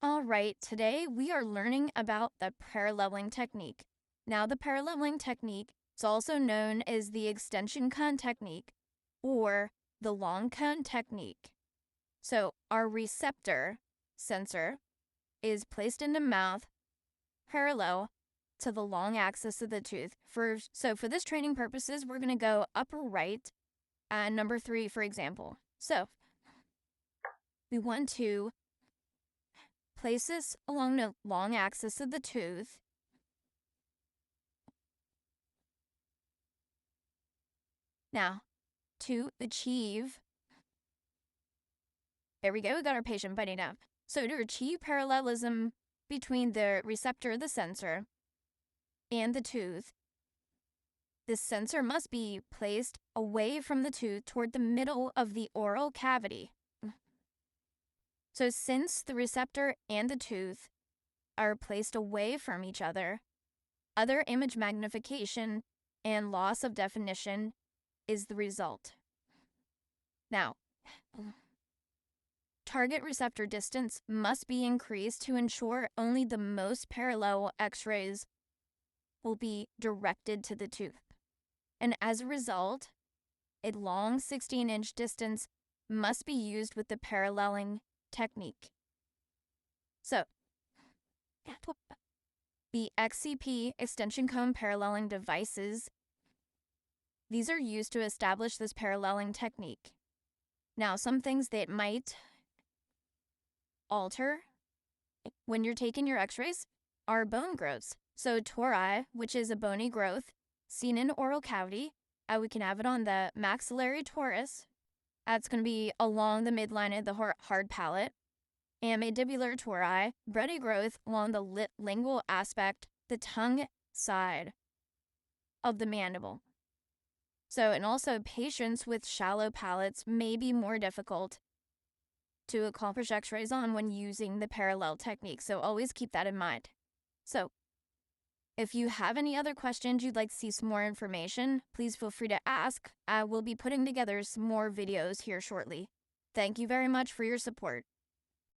All right, today we are learning about the paralleling technique. Now, the paralleling technique is also known as the extension cone technique or the long cone technique. So, our receptor sensor is placed in the mouth parallel to the long axis of the tooth. So for this training purposes, we're going to go upper right and number 3, for example. So we want to place this along the long axis of the tooth. Now, to achieve, there we go, we got our patient biting up. So to achieve parallelism between the receptor, the sensor, and the tooth, this sensor must be placed away from the tooth toward the middle of the oral cavity. So since the receptor and the tooth are placed away from each other image magnification and loss of definition is the result. Now, target receptor distance must be increased to ensure only the most parallel X-rays will be directed to the tooth. And as a result, a long 16-inch distance must be used with the paralleling technique. So, the XCP extension cone paralleling devices, these are used to establish this paralleling technique. Now, some things that might alter when you're taking your x-rays are bone growths. So tori, which is a bony growth seen in oral cavity, we can have it on the maxillary torus. That's going to be along the midline of the hard palate. And mandibular tori, bready growth along the lingual aspect, the tongue side of the mandible. So, and also patients with shallow palates may be more difficult to accomplish x-rays on when using the parallel technique. So always keep that in mind. So if you have any other questions you'd like to see some more information, please feel free to ask. I will be putting together some more videos here shortly. Thank you very much for your support.